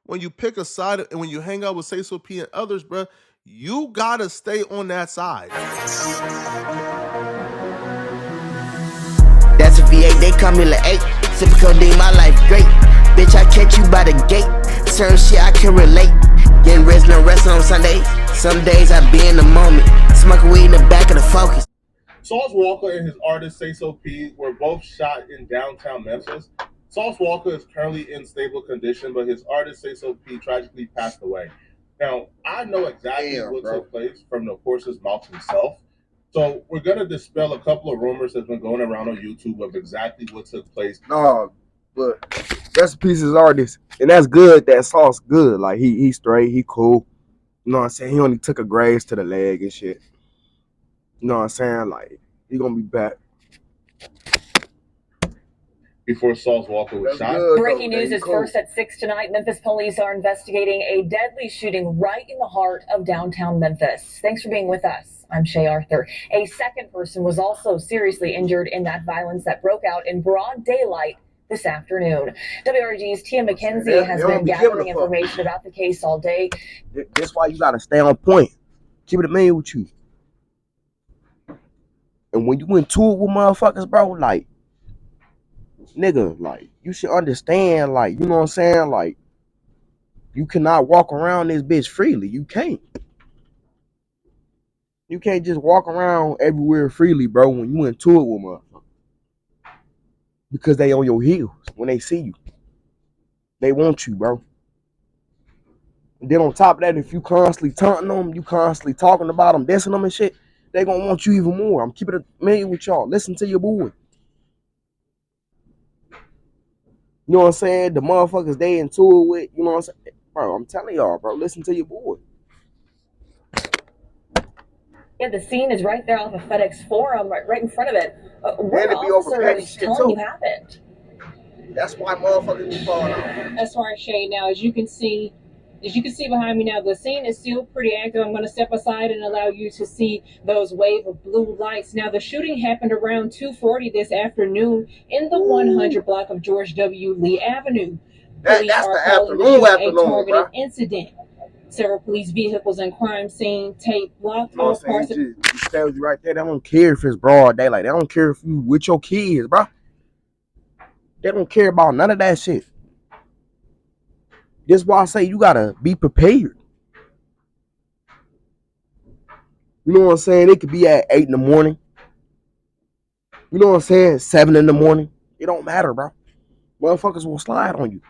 when you pick a side and when you hang out with Sayso P and others, bruh, you gotta stay on that side. That's a V8, they call me like 8. Sippin' codeine, my life great. Bitch, I catch you by the gate. Certain shit I can relate. Getting rest, no rest on Sundays. Some days I be in the moment. Smoking weed in the back of the Focus. Sauce Walka and his artist Sayso P were both shot in downtown Memphis. Sauce Walka is currently in stable condition, but his artist Sayso P tragically passed away. Now, I know exactly what took place from the horse's mouth himself. So we're gonna dispel a couple of rumors that's been going around on YouTube of exactly what took place. No, but rest in peace his artist. And that's good. That Sauce good. Like he straight, he cool. You know what I'm saying? He only took a graze to the leg and shit. You know what I'm saying? Like, he gonna be back. Before Sauce Walka was shot. Breaking news is first at 6 tonight. Memphis police are investigating a deadly shooting right in the heart of downtown Memphis. Thanks for being with us. I'm Shay Arthur. A second person was also seriously injured in that violence that broke out in broad daylight this afternoon. WRG's Tia McKenzie has been gathering information about the case all day. That's why you gotta stay on point. Keep it a man with you. And when you into it with motherfuckers, bro, like, nigga, like, you should understand, like, you know what I'm saying? Like, you cannot walk around this bitch freely. You can't. You can't just walk around everywhere freely, bro, when you into it with motherfuckers. Because they on your heels when they see you. They want you, bro. And then on top of that, if you constantly taunting them, you constantly talking about them, dissing them and shit, they gonna want you even more. I'm keeping it a million with y'all. Listen to your boy. You know what I'm saying? The motherfuckers they into it with, you know what I'm saying? Bro, I'm telling y'all, bro, listen to your boy. Yeah, the scene is right there off of FedEx Forum, right in front of it. What officers telling you happened? That's why motherfuckers be falling out. As far as Shay now, as you can see behind me now, the scene is still pretty active. I'm going to step aside and allow you to see those wave of blue lights. Now, the shooting happened around 2:40 this afternoon in the 100 block of George W. Lee Avenue. That's the afternoon, a targeted incident. Several police vehicles and crime scene tape blocked all parts of it. Just tells you right there, they don't care if it's broad daylight. They don't care if you with your kids, bro. They don't care about none of that shit. That's why I say you gotta be prepared. You know what I'm saying? It could be at 8 in the morning. You know what I'm saying? 7 in the morning. It don't matter, bro. Motherfuckers will slide on you.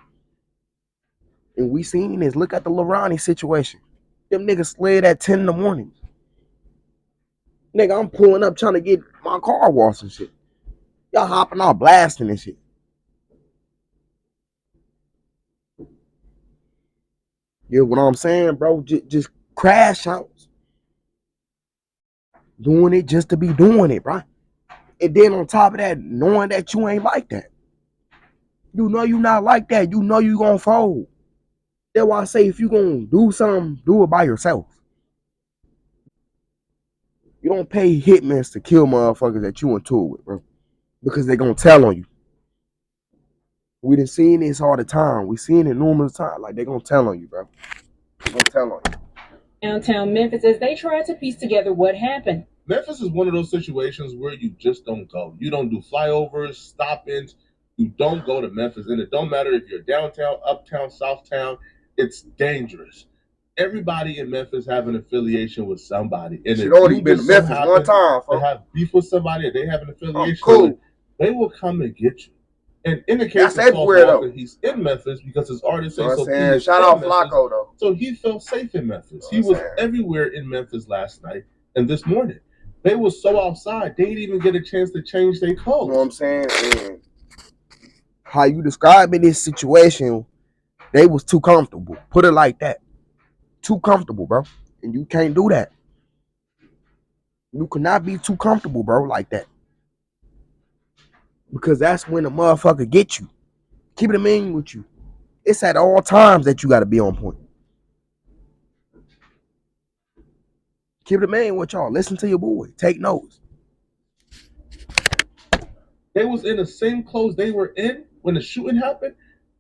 And we seen this. Look at the Lorani situation. Them niggas slid at 10 in the morning. Nigga, I'm pulling up trying to get my car washed and shit. Y'all hopping out blasting and shit. You know what I'm saying, bro? Just crash outs. Doing it just to be doing it, bro. And then on top of that, knowing that you ain't like that. You know you not like that. You know you gonna fold. That's why I say if you gonna do something, do it by yourself. You don't pay hitmen to kill motherfuckers that you into it with, bro. Because they gonna tell on you. We done seen this all the time. We seen it numerous times. Like, they gonna tell on you, bro. They gonna tell on you. Downtown Memphis as they try to piece together what happened. Memphis is one of those situations where you just don't go. You don't do flyovers, stop-ins. You don't go to Memphis. And it don't matter if you're downtown, uptown, southtown. It's dangerous. Everybody in Memphis have an affiliation with somebody. And if only been to Memphis one time, they have beef with somebody, or they have an affiliation, cool. They will come and get you. And in the case That's of everywhere, Walker, though. he's in Memphis because his artist You know Sayso what I'm saying? Shout out Flacco, though. So he felt safe in Memphis. He was everywhere in Memphis last night and this morning. They were so outside, they didn't even get a chance to change their clothes. You know what I'm saying? And how you describing this situation, they was too comfortable. Put it like that. Too comfortable, bro. And you can't do that. You cannot be too comfortable, bro, like that. Because that's when the motherfucker get you. Keep it a million with you. It's at all times that you got to be on point. Keep it a million with y'all. Listen to your boy. Take notes. They was in the same clothes they were in when the shooting happened.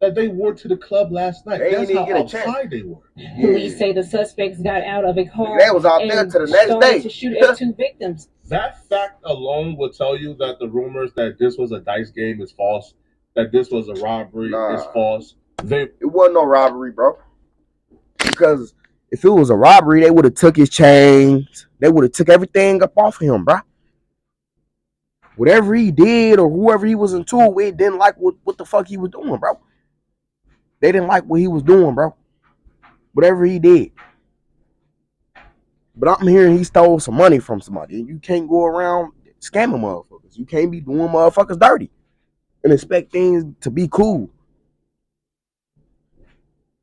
that they wore to the club last night. They That's ain't how even get a chance. outside they were. Police say the suspects got out of a car They was out there and to the next started day. to shoot at two victims. That fact alone will tell you that the rumors that this was a dice game is false, that this was a robbery is false. It wasn't no robbery, bro. Because if it was a robbery, they would have took his chains. They would have took everything up off of him, bro. Whatever he did or whoever he was into it with didn't like what the fuck he was doing, bro. They didn't like what he was doing, bro. Whatever he did. But I'm hearing he stole some money from somebody. And you can't go around scamming motherfuckers. You can't be doing motherfuckers dirty and expect things to be cool.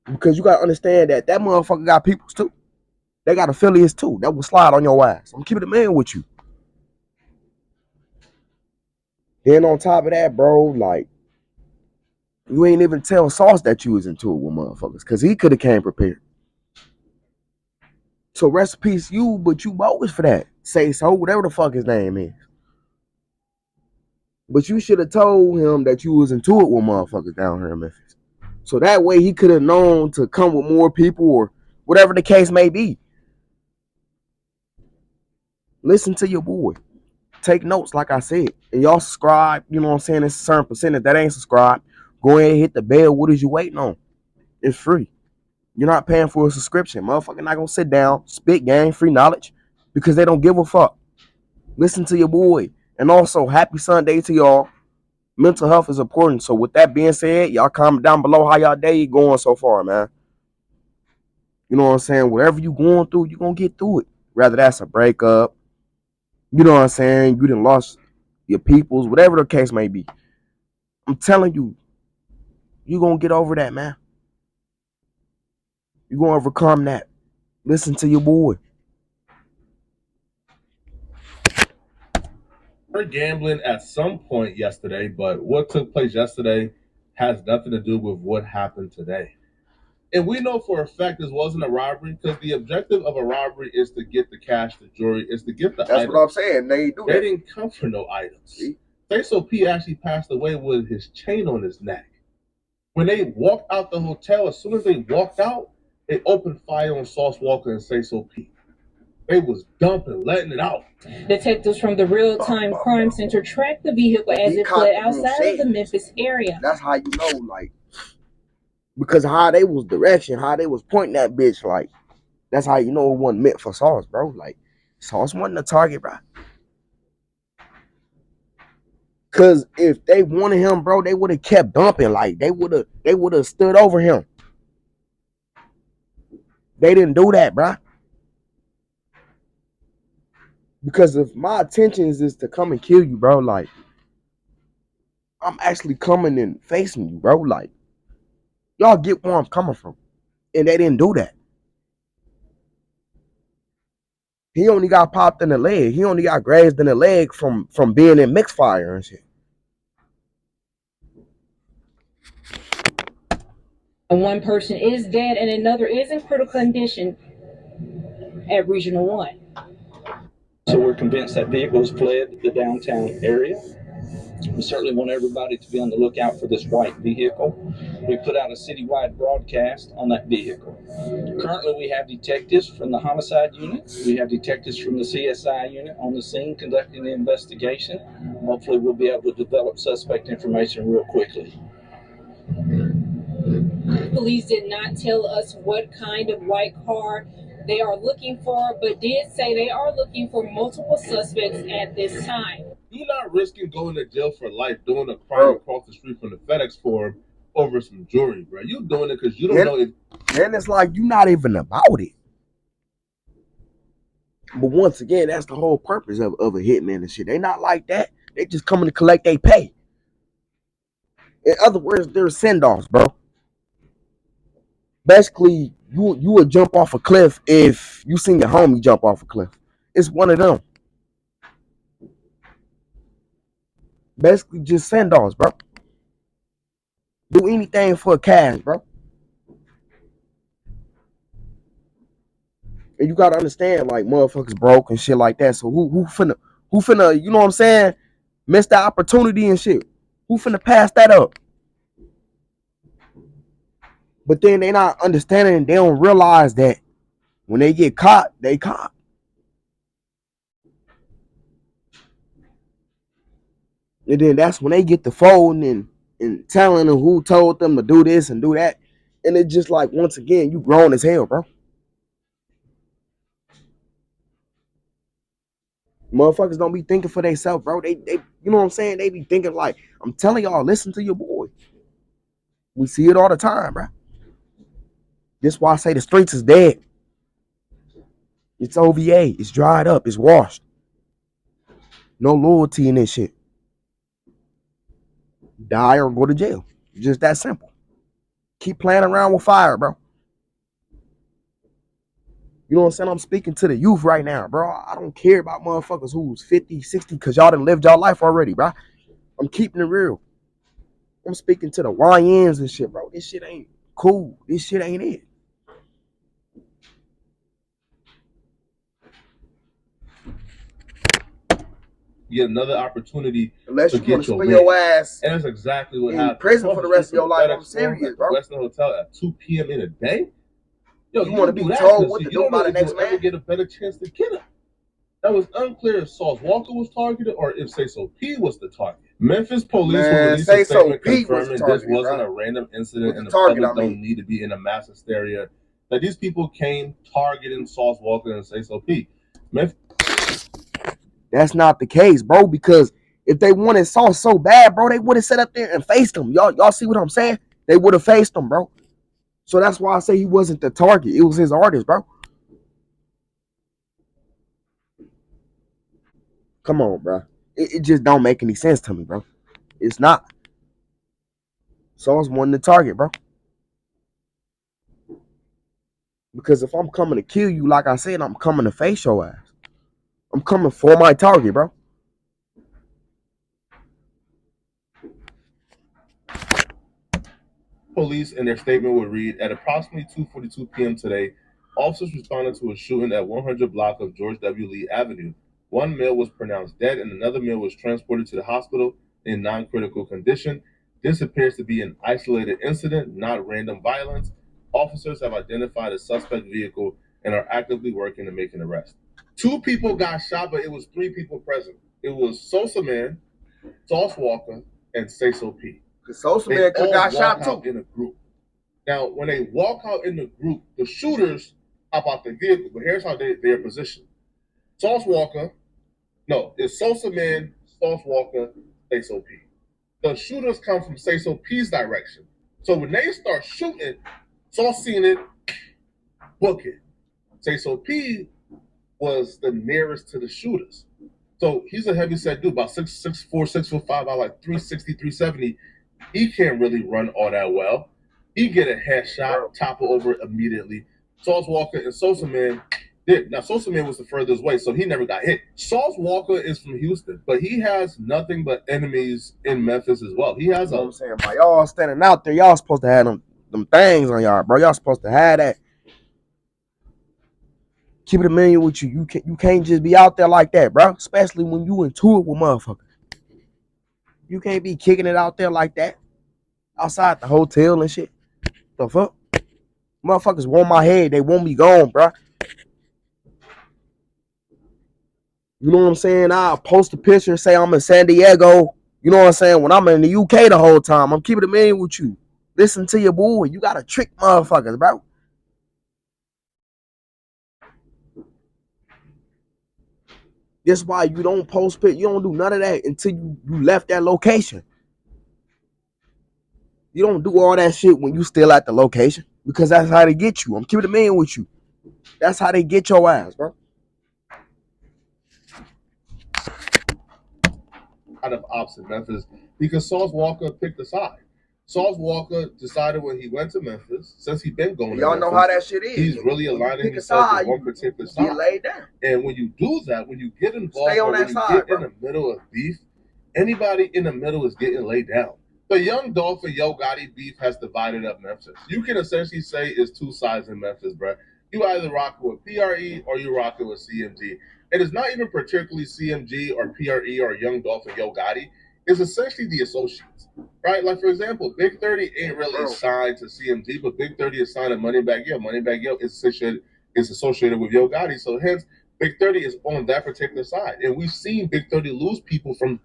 Because you gotta understand that motherfucker got peoples too. They got affiliates too. That will slide on your ass. I'm keeping it man with you. Then on top of that, bro, like, you ain't even tell Sauce that you was into it with motherfuckers. Cause he could have came prepared. So rest in peace you, but you bogus for that. Sayso, whatever the fuck his name is. But you should have told him that you was into it with motherfuckers down here in Memphis. So that way he could have known to come with more people or whatever the case may be. Listen to your boy. Take notes, like I said. And y'all subscribe, you know what I'm saying? It's a certain percentage that ain't subscribed. Go ahead and hit the bell. What is you waiting on? It's free. You're not paying for a subscription. Motherfucker not gonna sit down, spit game, free knowledge, because they don't give a fuck. Listen to your boy. And also, happy Sunday to y'all. Mental health is important. So with that being said, y'all comment down below how y'all day going so far, man. You know what I'm saying? Whatever you going through, you gonna get through it. Whether that's a breakup, you know what I'm saying? You done lost your peoples, whatever the case may be. I'm telling you, you gonna get over that, man. You gonna overcome that. Listen to your boy. We're gambling at some point yesterday, but what took place yesterday has nothing to do with what happened today. And we know for a fact this wasn't a robbery because the objective of a robbery is to get the cash, the jewelry, is to get the That's items. what I'm saying. They do that. They didn't come for no items. Sayso P actually passed away with his chain on his neck. When they walked out the hotel, as soon as they walked out, they opened fire on Sauce Walka and Sayso P. They was dumping, letting it out. Detectives from the Real-Time Crime Center tracked the vehicle as it fled outside of the Memphis area. That's how you know, like, because how they was direction, how they was pointing that bitch, like, that's how you know it wasn't meant for Sauce, bro. Like, Sauce wasn't the target, bro. Cause if they wanted him, bro, they would have kept dumping. Like, they would have stood over him. They didn't do that, bro. Because if my intentions is to come and kill you, bro, like, I'm actually coming and facing you, bro. Like, y'all get where I'm coming from. And they didn't do that. He only got popped in the leg. He only got grazed in the leg from being in mixed fire and shit. And one person is dead and another is in critical condition at Regional 1. So we're convinced that vehicle has fled the downtown area. We certainly want everybody to be on the lookout for this white vehicle. We put out a citywide broadcast on that vehicle. Currently, we have detectives from the homicide unit. We have detectives from the CSI unit on the scene conducting the investigation. Hopefully, we'll be able to develop suspect information real quickly. Police did not tell us what kind of white car they are looking for, but did say they are looking for multiple suspects at this time. You're not risking going to jail for life doing a crime across the street from the FedEx Forum over some jewelry, bro. You doing it because you don't know if. And it's like you're not even about it. But once again, that's the whole purpose of a hitman and shit. They not like that. They just coming to collect their pay. In other words, they're send-offs, bro. Basically, you would jump off a cliff if you seen your homie jump off a cliff. It's one of them. Basically, just send-offs, bro. Do anything for cash, bro. And you gotta understand, like, motherfuckers broke and shit like that. So who finna, you know what I'm saying? Miss the opportunity and shit. Who finna pass that up? But then they not understanding and they don't realize that when they get caught, they caught. And then that's when they get the phone and telling them who told them to do this and do that. And it's just like, once again, you grown as hell, bro. Motherfuckers don't be thinking for themselves, bro. They you know what I'm saying? They be thinking like, I'm telling y'all, listen to your boy. We see it all the time, bro. That's why I say the streets is dead. It's OVA. It's dried up. It's washed. No loyalty in this shit. Die or go to jail. Just that simple. Keep playing around with fire, bro. You know what I'm saying? I'm speaking to the youth right now, bro. I don't care about motherfuckers who's 50, 60, because y'all done lived y'all life already, bro. I'm keeping it real. I'm speaking to the YNs and shit, bro. This shit ain't cool. This shit ain't it. You get another opportunity Unless to you want get to your spend way. your ass And that's exactly what in happened. prison for the rest of your life. I'm serious, at the bro. Westin Hotel at 2 p.m. in a day. Yo, You want to do be that told because what to you do don't by know the if next you'll ever man? get a better chance to get him. That was unclear if Sauce Walka was targeted or if Sayso P was the target. Memphis police will Man, release a Sayso statement P was the confirming this target, wasn't bro. a random incident Was and the the target, public I mean. don't need to be in a mass hysteria. That these people came targeting Sauce Walka and Sayso P. That's not the case, bro, because if they wanted Sauce so bad, bro, they would have sat up there and faced him. Y'all see what I'm saying? They would have faced him, bro. So that's why I say he wasn't the target. It was his artist, bro. Come on, bro. It just don't make any sense to me, bro. It's not. Sauce wasn't the target, bro. Because if I'm coming to kill you, like I said, I'm coming to face your ass. I'm coming for my target, bro. Police in their statement would read, at approximately 2:42 p.m. today, officers responded to a shooting at 100 block of George W. Lee Avenue. One male was pronounced dead and another male was transported to the hospital in non-critical condition. This appears to be an isolated incident, not random violence. Officers have identified a suspect vehicle and are actively working to make an arrest. Two people got shot, but it was three people present. It was Sosa Man, Sauce Walka, and Sayso P. Because Sosa They Man could have all got walk shot out too. in a group. Now, when they walk out in the group, the shooters hop out the vehicle, but here's how they're positioned. Sauce Walka, no, it's Sosa Man, Sauce Walka, Sayso P. The shooters come from Sayso P's direction. So when they start shooting, Sauce seen it, book it. Sayso P was the nearest to the shooters. So he's a heavy set dude, about 6'4", 6'5", about like 360, 370. He can't really run all that well. He get a headshot, topple over immediately. Sauce Walka and Sosa Man did. Now Sosa Man was the furthest away, so he never got hit. Sauce Walka is from Houston, but he has nothing but enemies in Memphis as well. He has You know what I'm saying? By y'all standing out there, y'all supposed to have them things on y'all, bro. Y'all supposed to have that. Keep it a million with you. You can't just be out there like that, bro. Especially when you into it with motherfuckers. You can't be kicking it out there like that. Outside the hotel and shit. The fuck? Motherfuckers want my head. They want me gone, bro. You know what I'm saying? I'll post a picture and say I'm in San Diego. You know what I'm saying? When I'm in the UK the whole time, I'm keeping it a million with you. Listen to your boy. You gotta trick motherfuckers, bro. That's why you don't post pic. You don't do none of that until you left that location. You don't do all that shit when you still at the location because that's how they get you. I'm keeping it a million with you. That's how they get your ass, bro. out of ops in Memphis because Sauce Walka picked a side. Sauce Walka decided when he went to Memphis, since he's been going to Y'all Memphis, know how that shit is. he's really When you aligning pick a himself side, with one you particular get side. laid down. And when you do that, when you get involved Stay on or when that you side, get in bro. the middle of beef, anybody in the middle is getting laid down. The Young Dolph and Yo Gotti beef has divided up Memphis. You can essentially say it's two sides in Memphis, bro. You either rock with PRE or you rock with CMG. It is not even particularly CMG or PRE or Young Dolph and Yo Gotti. is essentially the associates, right? Like, for example, Big 30 ain't really Bro. signed to CMG, but Big 30 is signed to Moneybagg Yo. Moneybagg Yo is associated with Yo Gotti, so hence Big 30 is on that particular side, and we've seen Big 30 lose people from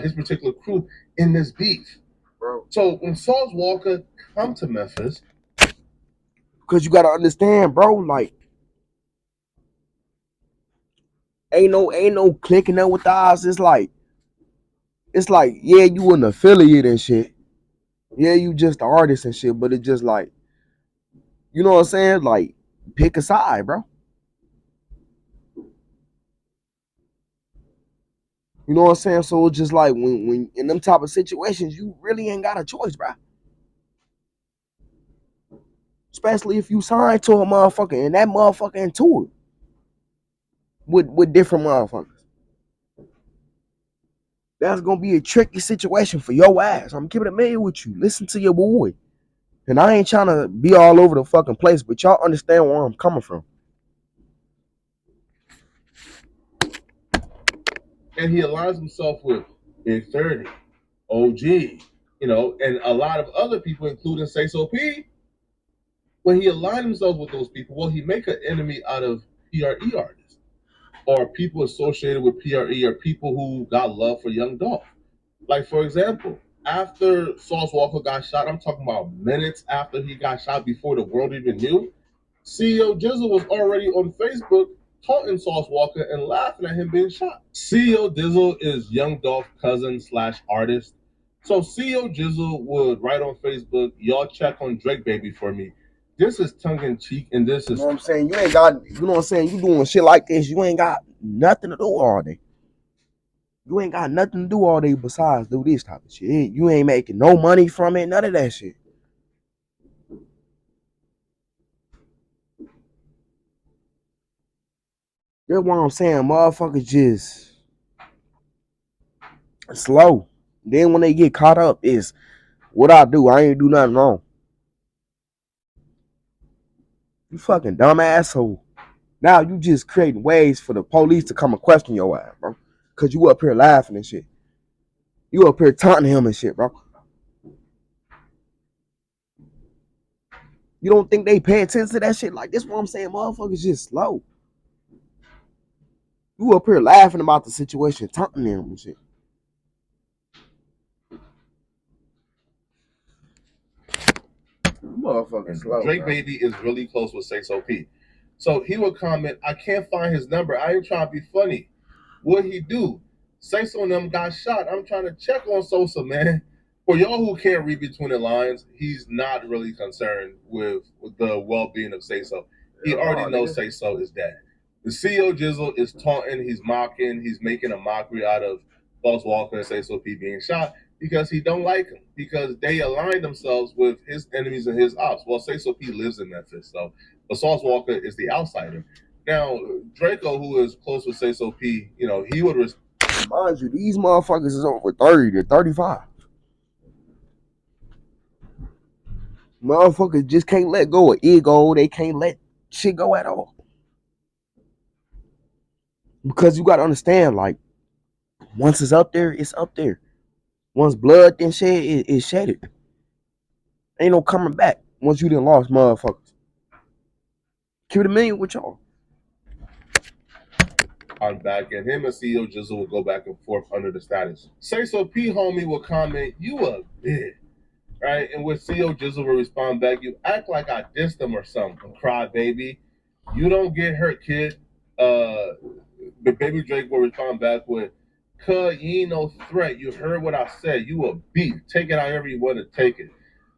his particular crew in this beef. Bro. So when Sauce Walka come to Memphis, Because you got to understand, bro, like, ain't no clicking up with the odds. It's like, yeah, you an affiliate and shit. Yeah, you just an artist and shit, but it just like, you know what I'm saying? Like, pick a side, bro. You know what I'm saying? So it's just like when in them type of situations, you really ain't got a choice, bro. Especially if you sign to a motherfucker and that motherfucker into it with different motherfuckers. That's gonna be a tricky situation for your ass. I'm keeping it real with you. Listen to your boy. And I ain't trying to be all over the fucking place, but y'all understand where I'm coming from. and he aligns himself with Big 30, OG, and a lot of other people, including Sayso P. When he aligned himself with those people, well, he make an enemy out of PRE artists or people associated with PRE or people who got love for Young Dolph. Like, for example, after Sauce Walka got shot, I'm talking about minutes after he got shot before the world even knew, CEO Jizzle was already on Facebook taunting Sauce Walka and laughing at him being shot. CEO Dizzle is Young Dolph's cousin slash artist. So CEO Jizzle would write on Facebook, y'all check on Drake Baby for me. This is tongue in cheek, and this You is know what I'm saying? You ain't got, you know what I'm saying? You doing shit like this, you ain't got nothing to do all day. You ain't got nothing to do all day besides do this type of shit. You ain't making no money from it, none of that shit. That's what I'm saying. Motherfuckers just slow. Then when they get caught up, is what I do. I ain't do nothing wrong. You fucking dumb asshole. Now you just creating ways for the police to come and question your ass, bro. Cause you up here laughing and shit. You up here taunting him and shit, bro. You don't think they pay attention to that shit? Like, this what I'm saying, motherfuckers just slow. You up here laughing about the situation, taunting them and shit. Motherfuckers slow. Drake Bro. Baby is really close with Sayso P. So he would comment, I can't find his number. I ain't trying to be funny. What he do? Sayso and them got shot. I'm trying to check on Sosa, man. For y'all who can't read between the lines, he's not really concerned with the well-being of Sayso. He already knows Sayso is dead. The CEO Jizzle is taunting, he's mocking, he's making a mockery out of Sauce Walka and Sayso P being shot because he don't like him, because they align themselves with his enemies and his ops. Well, Sayso P lives in Memphis, so but Sauce Walka is the outsider. Now, Draco, who is close with Sayso P, he would Mind you, these motherfuckers is over 30 to 35. Motherfuckers just can't let go of ego. They can't let shit go at all. Because you gotta understand, like, once it's up there, it's up there. Once blood then shed, it's shedded. Ain't no coming back once you done lost motherfuckers. Keep it a million with y'all. on back, and him and CEO Jizzle will go back and forth under the status. Say so P homie will comment, you a bitch, right? And with CEO Jizzle will respond back, you act like I dissed him or something. Cry baby. You don't get hurt, kid. But Baby Drake will respond back with, cuz you ain't no threat. You heard what I said. You a beat. Take it however you want to take it.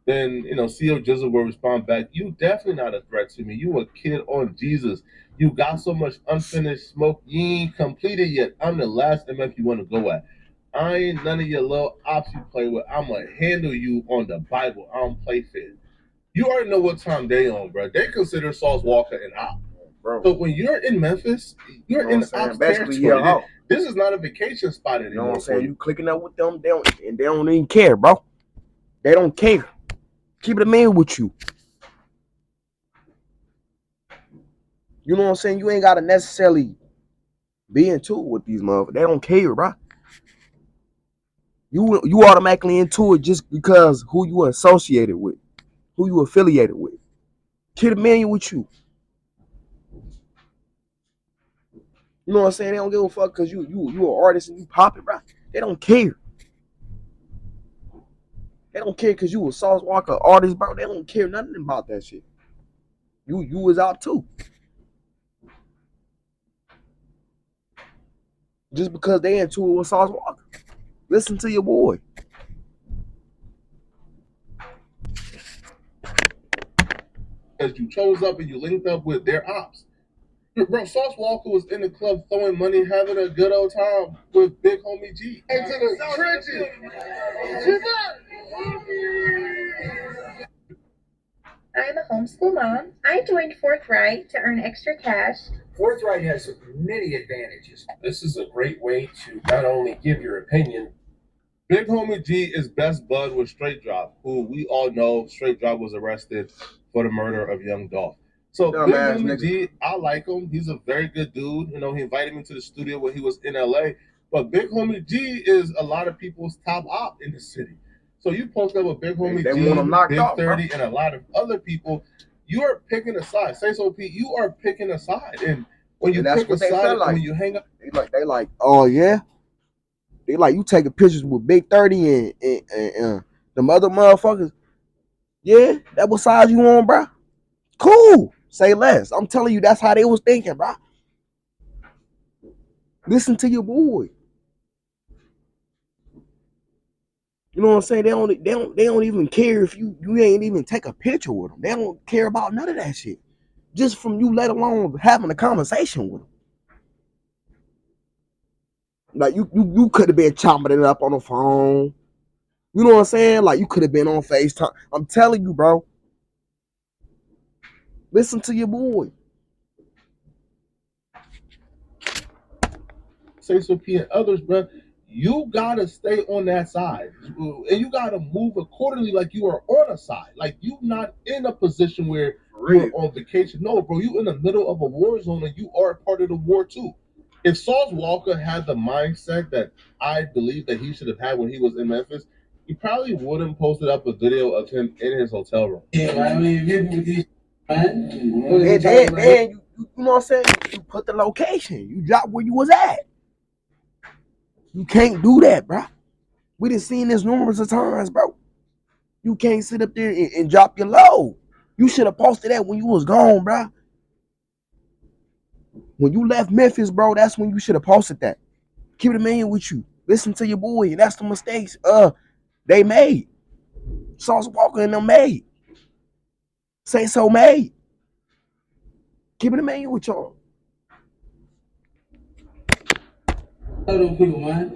Then, CEO Jizzle will respond back, you definitely not a threat to me. You a kid on Jesus. You got so much unfinished smoke. You ain't completed yet. I'm the last MF you want to go at. I ain't none of your little ops you play with. I'm going to handle you on the Bible. I don't play fair. You already know what time they on, bro. They consider Sauce Walka an op. Bro. So when you're in Memphis, you're in ops territory. This is not a vacation spot anymore. You know what I'm saying? You clicking up with them, they don't even care, bro. They don't care. Keep it a man with you. You know what I'm saying? You ain't gotta necessarily be into it with these motherfuckers. They don't care, bro. You automatically into it just because who you associated with, who you affiliated with. Kid Million with you. You know what I'm saying? They don't give a fuck because you an artist and you popping, bro. They don't care. They don't care because you a Sauce Walka artist, bro. They don't care nothing about that shit. You was out too. Just because they into it with Sauce Walka. Listen to your boy. Because you chose up and you linked up with their ops. Bro, Sauce Walka was in the club throwing money, having a good old time with Big Homie G. Into the trenches. I'm a homeschool mom. I joined Forthright to earn extra cash. Forthright has many advantages. This is a great way to not only give your opinion. Big Homie G is best bud with Straight Drop, who we all know Straight Drop was arrested for the murder of Young Dolph. So Big Homie G, I like him. He's a very good dude. You know, he invited me to the studio when he was in LA. But Big Homie G is a lot of people's top op in the city. So you post up with Big Homie They G, want him knocked Big off, 30, bro. and a lot of other people. You are picking a side. Sayso P, you are picking a side. And when you pick a side, like. When you hang up, they like, oh yeah. They like you taking pictures with Big 30 and them other motherfuckers. Yeah, that what size you on, bro? Cool. Say less. I'm telling you, that's how they was thinking, bro. Listen to your boy. You know what I'm saying? They don't even care if you ain't even take a picture with them. They don't care about none of that shit. Just from you, let alone having a conversation with them. Like you could have been chopping it up on the phone. You know what I'm saying? Like you could have been on FaceTime. I'm telling you, bro. Listen to your boy. Sayso P and others, bro. You gotta stay on that side, and you gotta move accordingly. Like you are on a side. Like you not in a position where you're on vacation. No, bro. You in the middle of a war zone, and you are part of the war too. If Sauce Walka had the mindset that I believe that he should have had when he was in Memphis, he probably wouldn't posted up a video of him in his hotel room. Yeah, I mean, man. Then you know what I'm saying? You put the location. You drop where you was at. You can't do that, bro. We done seen this numerous of times, bro. You can't sit up there and drop your load. You should have posted that when you was gone, bro. When you left Memphis, bro, that's when you should have posted that. Keep it a million with you. Listen to your boy. And that's the mistakes they made. Sauce Walka and them made. Sayso made. Keep it a million with y'all. Them people, man.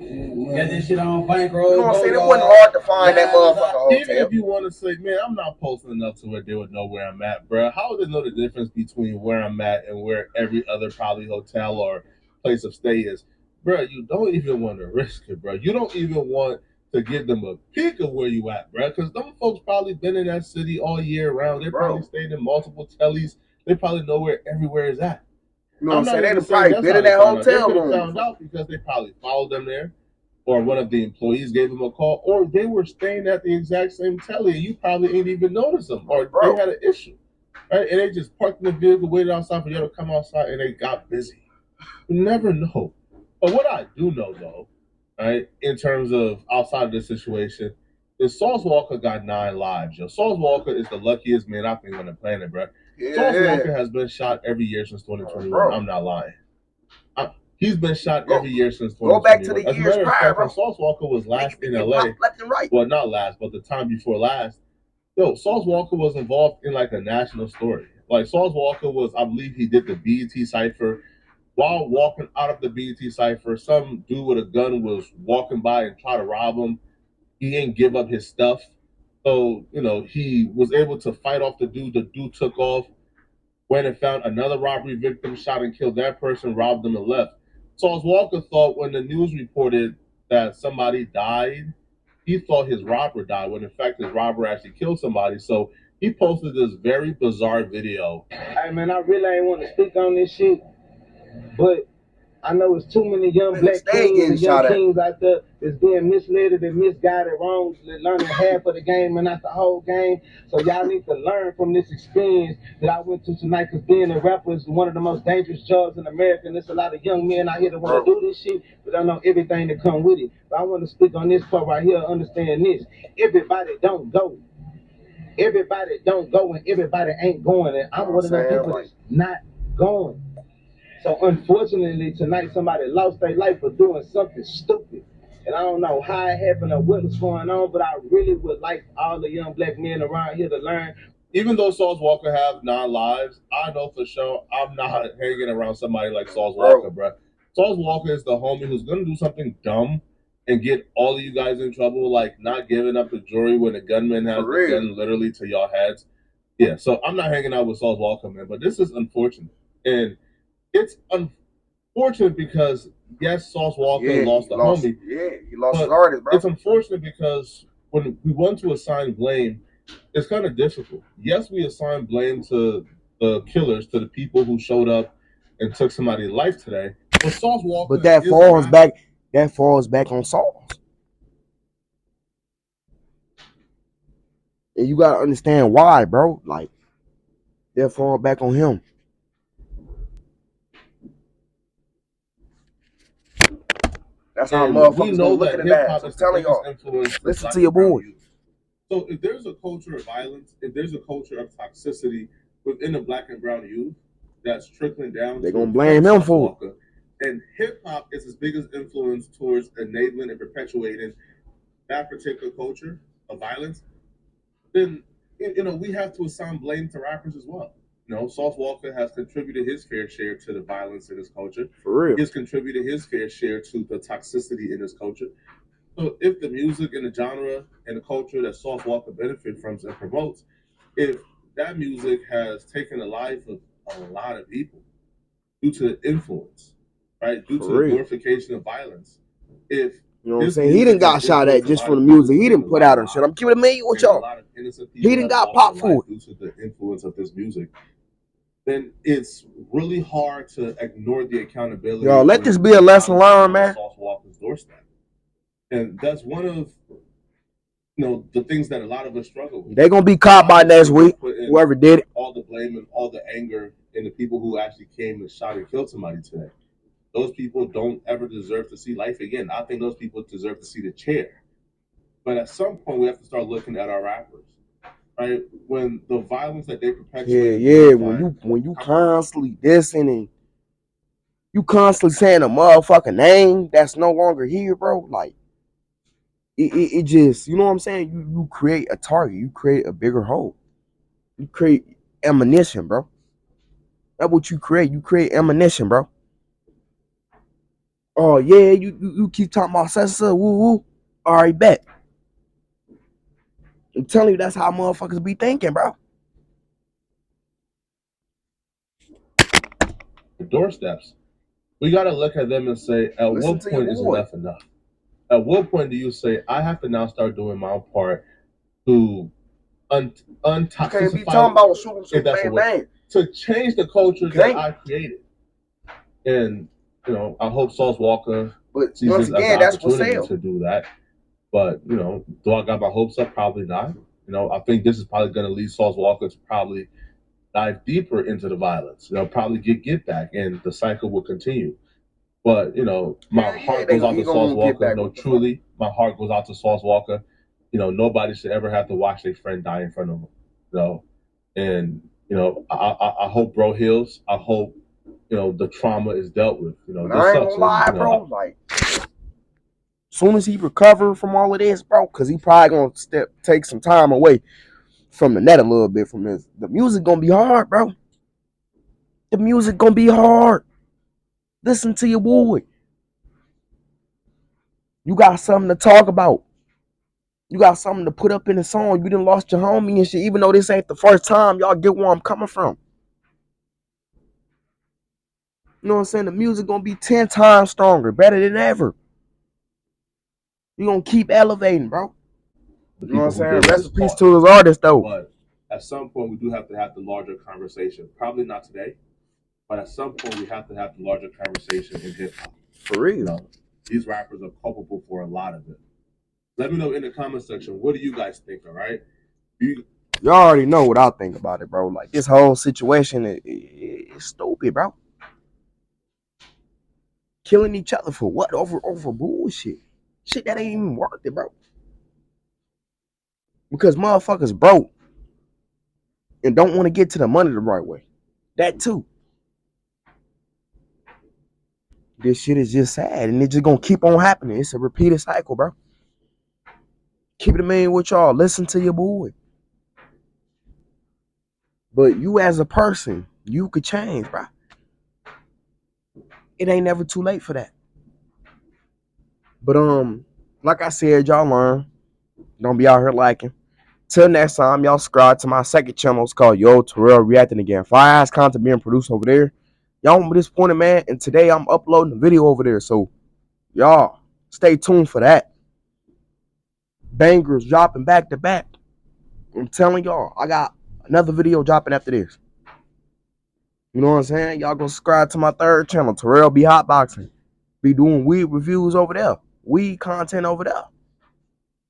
Got this shit on bankroll. You know what I'm saying? It wasn't hard to find that motherfucker hotel. Even if you want to say, man, I'm not posting enough to where they would know where I'm at, bro. How would they know the difference between where I'm at and where every other probably hotel or place of stay is? Bro, you don't even want to risk it, bro. You don't even want to give them a peek of where you at, bro. Because them folks probably been in that city all year round. They probably stayed in multiple tellies. They probably know where everywhere is at. You know what I'm saying? They probably been in that hotel room. They found out because they probably followed them there, or one of the employees gave them a call, or they were staying at the exact same telly and you probably ain't even noticed them, or they had an issue, right? And they just parked in the vehicle, waited outside for you to come outside, and they got busy. You never know. But what I do know, though, right, in terms of outside of this situation, is Sauce Walka got 9 lives, yo. Sauce Walka is the luckiest man I think on the planet, bro. Yeah. Sauce Walka has been shot every year since 2021. I'm not lying. He's been shot every year since 2021. Go back to the years prior, bro. Sauce Walka was last in LA. Left and right. Well, not last, but the time before last. Yo, Sauce Walka was involved in like a national story. Like Sauce Walka was, I believe he did the BET Cypher. While walking out of the BET Cypher, some dude with a gun was walking by and tried to rob him. He didn't give up his stuff. So, you know, he was able to fight off the dude. The dude took off, went and found another robbery victim, shot and killed that person, robbed them and left. Sauce Walka thought when the news reported that somebody died, he thought his robber died, when in fact his robber actually killed somebody. So he posted this very bizarre video. Hey man, I really ain't want to speak on this shit, but I know it's too many young Niggas black stay queens getting and young shot at. kings out there that's being misled and misguided wrong, learning half of the game and not the whole game. So y'all need to learn from this experience that I went to tonight, because being a rapper is one of the most dangerous jobs in America, and there's a lot of young men out here that want to do this shit, but don't know everything that come with it. But I want to speak on this part right here, understand this. Everybody don't go. Everybody don't go and everybody ain't going. And I'm one of them people that's not going. So unfortunately tonight somebody lost their life for doing something stupid. And I don't know how it happened or what was going on, but I really would like all the young black men around here to learn. Even though Sauce Walka have 9 lives, I know for sure I'm not hanging around somebody like Sauce Walka, bro. Sauce Walka is the homie who's gonna do something dumb and get all of you guys in trouble, like not giving up the jury when the gunman has the gun literally to your heads. Yeah, so I'm not hanging out with Sauce Walka, man. But this is unfortunate, and it's unfortunate because yes, Sauce Walka lost a homie. Yeah, he lost his artist, bro. It's unfortunate because when we want to assign blame, it's kind of difficult. Yes, we assign blame to the killers, to the people who showed up and took somebody's life today. But Sauce Walka, but that falls back. That falls back on Sauce. And you gotta understand why, bro. Like, that fall back on him. That's how motherfuckers gonna look at it as. I'm telling y'all. Listen to your boy. So if there's a culture of violence, if there's a culture of toxicity within the black and brown youth that's trickling down, they're gonna blame him for it. And hip hop is his biggest influence towards enabling and perpetuating that particular culture of violence, then we have to assign blame to rappers as well. Sauce Walka has contributed his fair share to the violence in his culture. For real. He has contributed his fair share to the toxicity in his culture. So if the music and the genre and the culture that Sauce Walka benefits from and promotes, if that music has taken the life of a lot of people due to the influence, right? Due to the glorification of violence. If you know what I'm saying, he didn't got shot at just for the music. He didn't put out and shit. I'm keeping it million with y'all. He didn't got popped for it due to the influence of this music. Then it's really hard to ignore the accountability. Y'all, let this be a lesson learned, man. Sauce Walka's doorstep, and that's one of the things that a lot of us struggle with. They're gonna be caught by next week. Whoever did it, all the blame and all the anger in the people who actually came and shot and killed somebody today. Those people don't ever deserve to see life again. I think those people deserve to see the chair. But at some point, we have to start looking at our rappers, right? When the violence that they perpetuate, when you constantly dissing and you constantly saying a motherfucking name that's no longer here, bro. Like, it just, you know what I'm saying? You create a target, you create a bigger hole, you create ammunition, bro. That's what you create. You create ammunition, bro. Oh yeah, you keep talking about Sayso, woo woo. All right, bet. I'm telling you, that's how motherfuckers be thinking, bro. Doorsteps. We gotta look at them and say, at what point is enough enough? At what point do you say, I have to now start doing my part to untoxify? Can't be talking about shooting bang. To change the culture that I created. And I hope Sauce Walka sees this as an opportunity to do that. But do I got my hopes up? Probably not. I think this is probably going to lead Sauce Walka to probably dive deeper into the violence. Probably get back, and the cycle will continue. But my heart goes out to Sauce Walka. Truly, my heart goes out to Sauce Walka. Nobody should ever have to watch their friend die in front of them. And I hope bro heals. I hope the trauma is dealt with. I ain't gonna lie, bro. Like, soon as he recover from all of this, bro, because he probably gonna take some time away from the net a little bit from this. The music gonna be hard, bro. The music gonna be hard. Listen to your boy. You got something to talk about. You got something to put up in the song. You done lost your homie and shit. Even though this ain't the first time, y'all get where I'm coming from. You know what I'm saying? The music gonna be 10 times stronger, better than ever. You gonna keep elevating, bro. You know what I'm saying? Rest in peace to those artists, though. But at some point, we do have to have the larger conversation. Probably not today. But at some point, we have to have the larger conversation in hip hop. For real. You know, these rappers are culpable for a lot of it. Let me know in the comment section, what do you guys think, all right? Y'all already know what I think about it, bro. Like, this whole situation is stupid, bro. Killing each other for what? Over bullshit. Shit that ain't even worth it, bro. Because motherfuckers broke and don't want to get to the money the right way. That too. This shit is just sad, and it's just gonna keep on happening. It's a repeated cycle, bro. Keep it a man with y'all. Listen to your boy. But you as a person, you could change, bro. It ain't never too late for that. But like I said, y'all learn. Don't be out here liking. Till next time, y'all subscribe to my second channel. It's called Yo Terrell Reacting Again. Fire ass content being produced over there. Y'all won't be disappointed, man. And today I'm uploading a video over there. So y'all stay tuned for that. Bangers dropping back to back. I'm telling y'all, I got another video dropping after this. You know what I'm saying? Y'all go subscribe to my third channel, Terrell Be Hotboxing. Be doing weed reviews over there. Weed content over there.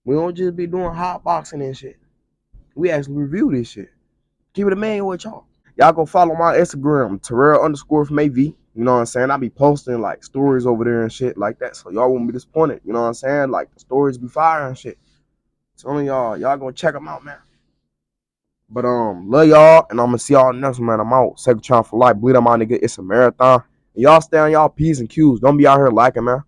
We don't just be doing hotboxing and shit. We actually review this shit. Keep it a man with y'all. Y'all go follow my Instagram, Terrell_from AV. You know what I'm saying? I be posting like stories over there and shit like that. So y'all won't be disappointed. You know what I'm saying? Like the stories be fire and shit. So y'all go check them out, man. But love y'all, and I'm gonna see y'all next one, man. I'm out. Second chance for life. Bleed on my nigga. It's a marathon. And y'all stay on y'all P's and Q's. Don't be out here liking, man.